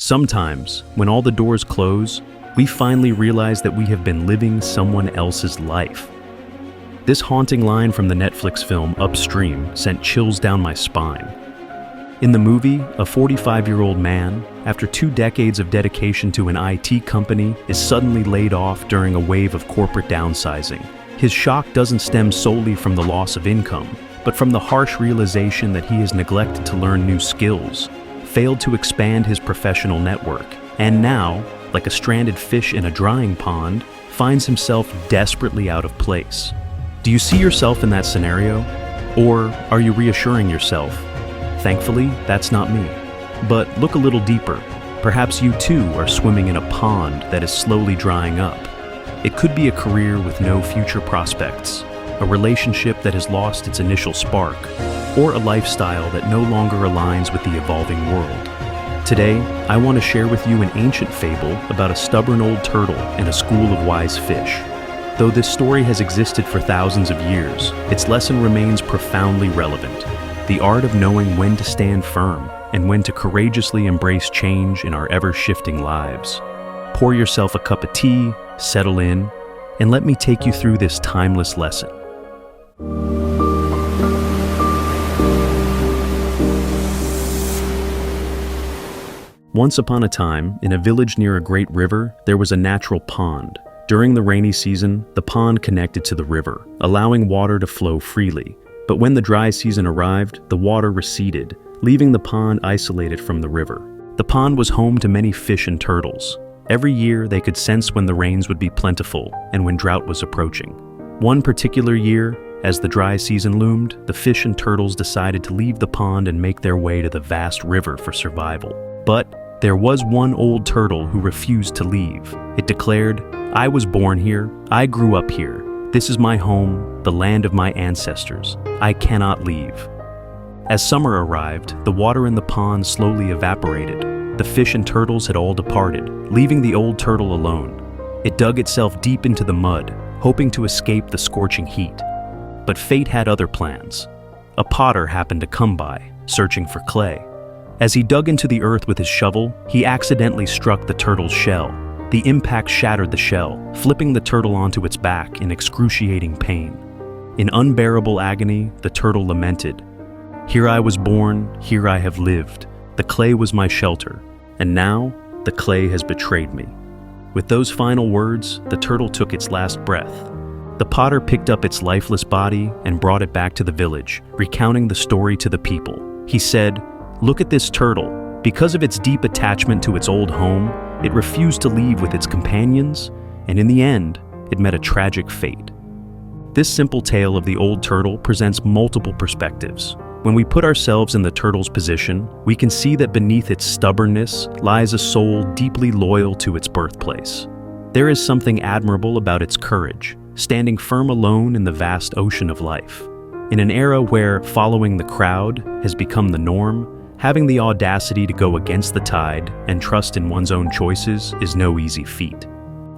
Sometimes, when all the doors close, we finally realize that we have been living someone else's life. This haunting line from the Netflix film Upstream sent chills down my spine. In the movie, a 45-year-old man, after 2 decades of dedication to an IT company, is suddenly laid off during a wave of corporate downsizing. His shock doesn't stem solely from the loss of income, but from the harsh realization that he has neglected to learn new skills, failed to expand his professional network, and now, like a stranded fish in a drying pond, finds himself desperately out of place. Do you see yourself in that scenario? Or are you reassuring yourself, "Thankfully, that's not me"? But look a little deeper. Perhaps you too are swimming in a pond that is slowly drying up. It could be a career with no future prospects, a relationship that has lost its initial spark, or a lifestyle that no longer aligns with the evolving world. Today, I want to share with you an ancient fable about a stubborn old turtle and a school of wise fish. Though this story has existed for thousands of years, its lesson remains profoundly relevant. The art of knowing when to stand firm and when to courageously embrace change in our ever-shifting lives. Pour yourself a cup of tea, settle in, and let me take you through this timeless lesson. Once upon a time, in a village near a great river, there was a natural pond. During the rainy season, the pond connected to the river, allowing water to flow freely. But when the dry season arrived, the water receded, leaving the pond isolated from the river. The pond was home to many fish and turtles. Every year, they could sense when the rains would be plentiful and when drought was approaching. One particular year, as the dry season loomed, the fish and turtles decided to leave the pond and make their way to the vast river for survival. But there was one old turtle who refused to leave. It declared, "I was born here, I grew up here. This is my home, the land of my ancestors. I cannot leave." As summer arrived, the water in the pond slowly evaporated. The fish and turtles had all departed, leaving the old turtle alone. It dug itself deep into the mud, hoping to escape the scorching heat. But fate had other plans. A potter happened to come by, searching for clay. As he dug into the earth with his shovel, he accidentally struck the turtle's shell. The impact shattered the shell, flipping the turtle onto its back in excruciating pain. In unbearable agony, the turtle lamented, "Here I was born, here I have lived. The clay was my shelter, and now the clay has betrayed me." With those final words, the turtle took its last breath. The potter picked up its lifeless body and brought it back to the village, recounting the story to the people. He said, "Look at this turtle. Because of its deep attachment to its old home, it refused to leave with its companions, and in the end, it met a tragic fate." This simple tale of the old turtle presents multiple perspectives. When we put ourselves in the turtle's position, we can see that beneath its stubbornness lies a soul deeply loyal to its birthplace. There is something admirable about its courage, standing firm alone in the vast ocean of life. In an era where following the crowd has become the norm, having the audacity to go against the tide and trust in one's own choices is no easy feat.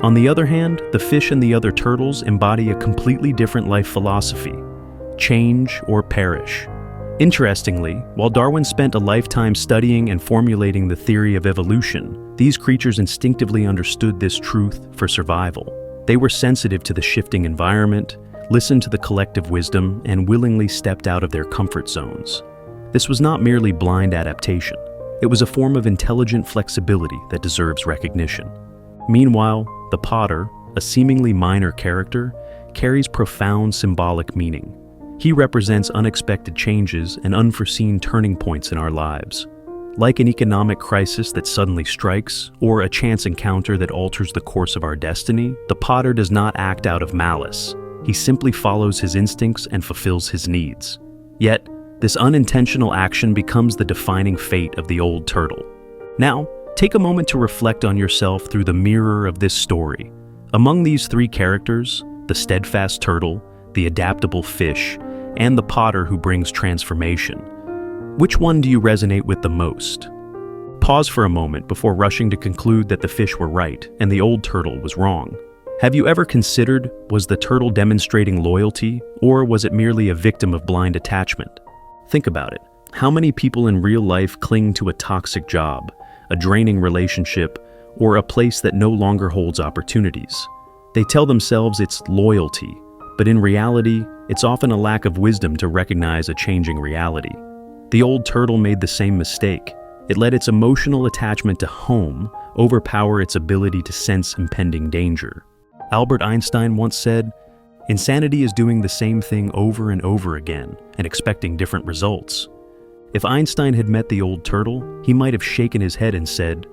On the other hand, the fish and the other turtles embody a completely different life philosophy: change or perish. Interestingly, while Darwin spent a lifetime studying and formulating the theory of evolution, these creatures instinctively understood this truth for survival. They were sensitive to the shifting environment, listened to the collective wisdom, and willingly stepped out of their comfort zones. This was not merely blind adaptation. It was a form of intelligent flexibility that deserves recognition. Meanwhile, the potter, a seemingly minor character, carries profound symbolic meaning. He represents unexpected changes and unforeseen turning points in our lives. Like an economic crisis that suddenly strikes, or a chance encounter that alters the course of our destiny, the potter does not act out of malice. He simply follows his instincts and fulfills his needs. Yet, this unintentional action becomes the defining fate of the old turtle. Now, take a moment to reflect on yourself through the mirror of this story. Among these 3 characters, the steadfast turtle, the adaptable fish, and the potter who brings transformation, which one do you resonate with the most? Pause for a moment before rushing to conclude that the fish were right and the old turtle was wrong. Have you ever considered, was the turtle demonstrating loyalty, or was it merely a victim of blind attachment? Think about it. How many people in real life cling to a toxic job, a draining relationship, or a place that no longer holds opportunities. They tell themselves it's loyalty, but in reality, it's often a lack of wisdom to recognize a changing reality. The old turtle made the same mistake. It let its emotional attachment to home overpower its ability to sense impending danger. Albert Einstein once said, "Insanity is doing the same thing over and over again and expecting different results." If Einstein had met the old turtle, he might have shaken his head and said,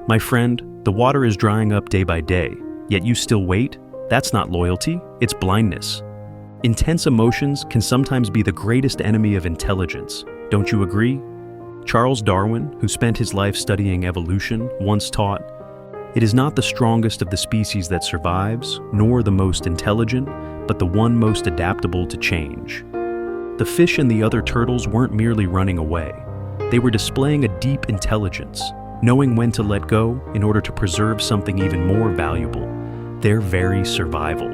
"My friend, the water is drying up day by day, yet you still wait? That's not loyalty, it's blindness." Intense emotions can sometimes be the greatest enemy of intelligence. Don't you agree? Charles Darwin, who spent his life studying evolution, once taught, "It is not the strongest of the species that survives, nor the most intelligent, but the one most adaptable to change." The fish and the other turtles weren't merely running away. They were displaying a deep intelligence, knowing when to let go in order to preserve something even more valuable, their very survival.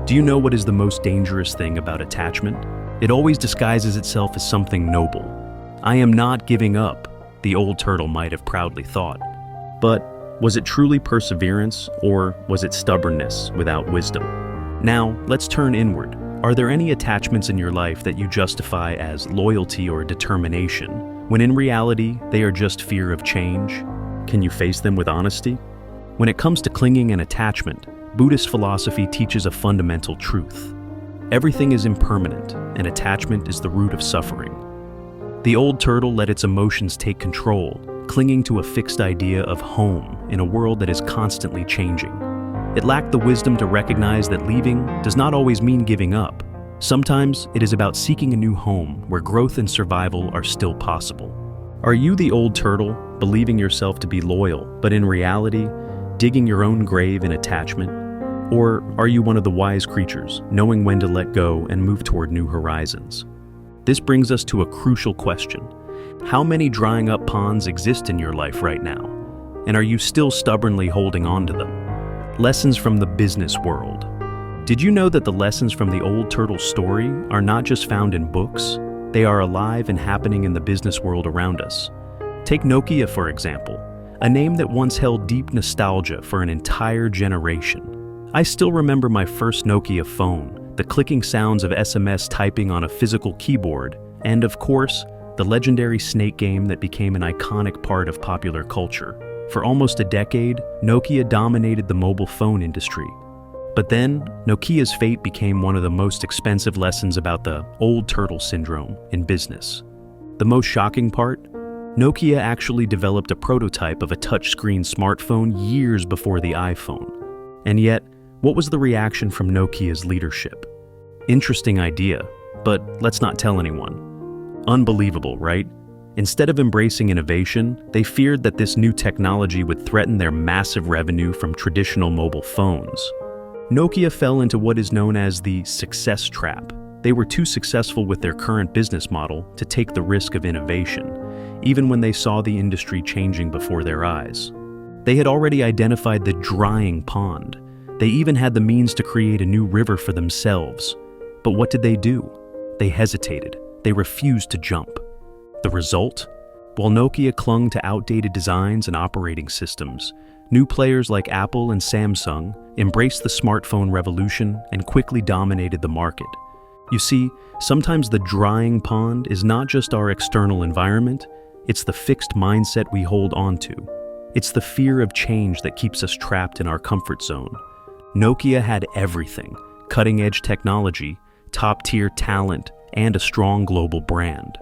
Do you know what is the most dangerous thing about attachment? It always disguises itself as something noble. "I am not giving up," the old turtle might have proudly thought. But was it truly perseverance, or was it stubbornness without wisdom? Now, let's turn inward. Are there any attachments in your life that you justify as loyalty or determination, when in reality, they are just fear of change? Can you face them with honesty? When it comes to clinging and attachment, Buddhist philosophy teaches a fundamental truth. Everything is impermanent, and attachment is the root of suffering. The old turtle let its emotions take control, clinging to a fixed idea of home in a world that is constantly changing. It lacked the wisdom to recognize that leaving does not always mean giving up. Sometimes it is about seeking a new home where growth and survival are still possible. Are you the old turtle, believing yourself to be loyal, but in reality, digging your own grave in attachment? Or are you one of the wise creatures, knowing when to let go and move toward new horizons? This brings us to a crucial question. How many drying up ponds exist in your life right now? And are you still stubbornly holding on to them? Lessons from the business world. Did you know that the lessons from the old turtle story are not just found in books? They are alive and happening in the business world around us. Take Nokia, for example, a name that once held deep nostalgia for an entire generation. I still remember my first Nokia phone, the clicking sounds of SMS typing on a physical keyboard, and of course, the legendary Snake game that became an iconic part of popular culture. For almost a decade, Nokia dominated the mobile phone industry. But then, Nokia's fate became one of the most expensive lessons about the old turtle syndrome in business. The most shocking part? Nokia actually developed a prototype of a touchscreen smartphone years before the iPhone. And yet, what was the reaction from Nokia's leadership? Interesting idea, but let's not tell anyone. Unbelievable, right? Instead of embracing innovation, they feared that this new technology would threaten their massive revenue from traditional mobile phones. Nokia fell into what is known as the success trap. They were too successful with their current business model to take the risk of innovation, even when they saw the industry changing before their eyes. They had already identified the drying pond. They even had the means to create a new river for themselves. But what did they do? They hesitated. They refused to jump. The result? While Nokia clung to outdated designs and operating systems, new players like Apple and Samsung embraced the smartphone revolution and quickly dominated the market. You see, sometimes the drying pond is not just our external environment, it's the fixed mindset we hold onto. It's the fear of change that keeps us trapped in our comfort zone. Nokia had everything: cutting-edge technology, top-tier talent, and a strong global brand.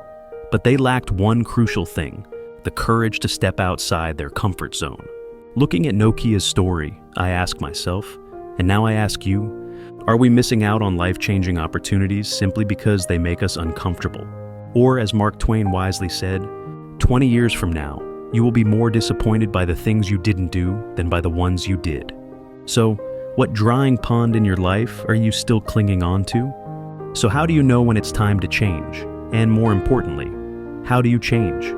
But they lacked one crucial thing: the courage to step outside their comfort zone. Looking at Nokia's story, I ask myself, and now I ask you, are we missing out on life-changing opportunities simply because they make us uncomfortable? Or, as Mark Twain wisely said, 20 years from now, you will be more disappointed by the things you didn't do than by the ones you did. So, what drying pond in your life are you still clinging on to? So how do you know when it's time to change? And more importantly, how do you change?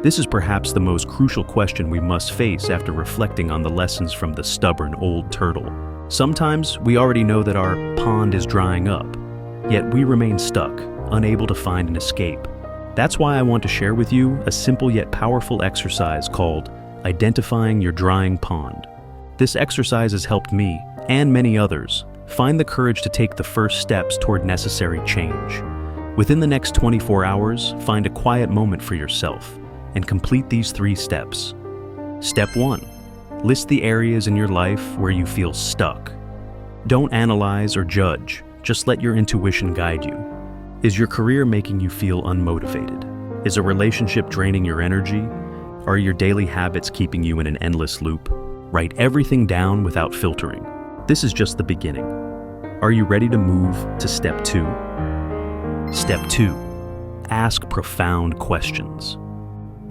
This is perhaps the most crucial question we must face after reflecting on the lessons from the stubborn old turtle. Sometimes we already know that our pond is drying up, yet we remain stuck, unable to find an escape. That's why I want to share with you a simple yet powerful exercise called identifying your drying pond. This exercise has helped me, and many others, find the courage to take the first steps toward necessary change. Within the next 24 hours, find a quiet moment for yourself and complete these 3 steps. Step 1. List the areas in your life where you feel stuck. Don't analyze or judge, just let your intuition guide you. Is your career making you feel unmotivated? Is a relationship draining your energy? Are your daily habits keeping you in an endless loop? Write everything down without filtering. This is just the beginning. Are you ready to move to step 2? Step 2. Ask profound questions.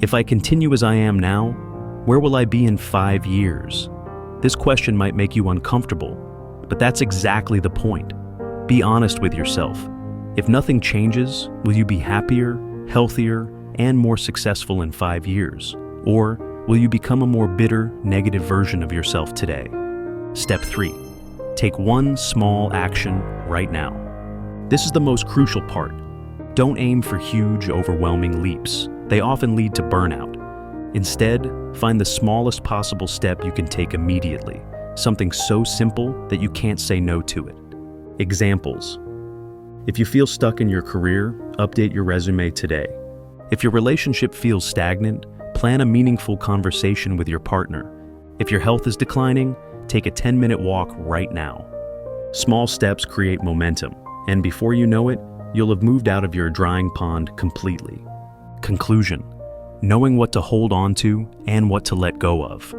If I continue as I am now, where will I be in 5 years? This question might make you uncomfortable, but that's exactly the point. Be honest with yourself. If nothing changes, will you be happier, healthier, and more successful in 5 years? Or will you become a more bitter, negative version of yourself today? Step 3. Take one small action right now. This is the most crucial part. Don't aim for huge, overwhelming leaps. They often lead to burnout. Instead, find the smallest possible step you can take immediately, something so simple that you can't say no to it. Examples. If you feel stuck in your career, update your resume today. If your relationship feels stagnant, plan a meaningful conversation with your partner. If your health is declining, take a 10-minute walk right now. Small steps create momentum, and before you know it, you'll have moved out of your drying pond completely. Conclusion: knowing what to hold on to and what to let go of.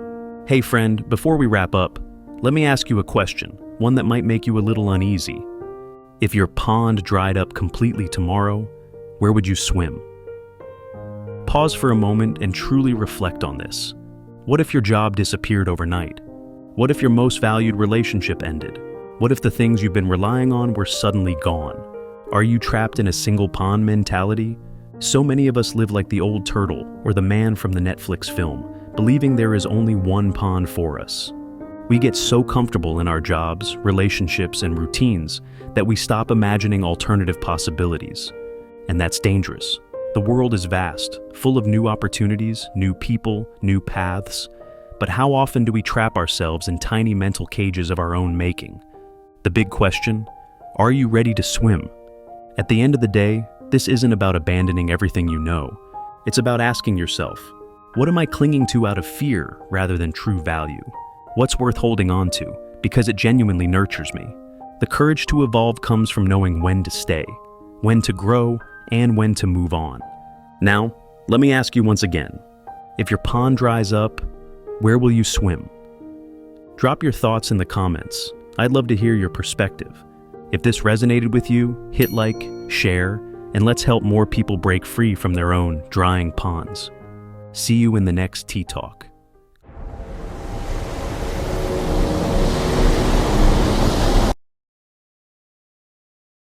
Hey friend, before we wrap up, let me ask you a question, one that might make you a little uneasy. If your pond dried up completely tomorrow, where would you swim? Pause for a moment and truly reflect on this. What if your job disappeared overnight? What if your most valued relationship ended? What if the things you've been relying on were suddenly gone? Are you trapped in a single pond mentality? So many of us live like the old turtle or the man from the Netflix film, believing there is only one pond for us. We get so comfortable in our jobs, relationships, and routines that we stop imagining alternative possibilities. And that's dangerous. The world is vast, full of new opportunities, new people, new paths. But how often do we trap ourselves in tiny mental cages of our own making? The big question: are you ready to swim? At the end of the day, this isn't about abandoning everything you know. It's about asking yourself, what am I clinging to out of fear rather than true value? What's worth holding on to because it genuinely nurtures me? The courage to evolve comes from knowing when to stay, when to grow, and when to move on. Now, let me ask you once again, if your pond dries up, where will you swim? Drop your thoughts in the comments. I'd love to hear your perspective. If this resonated with you, hit like, share, and let's help more people break free from their own drying ponds. See you in the next Tea Talk.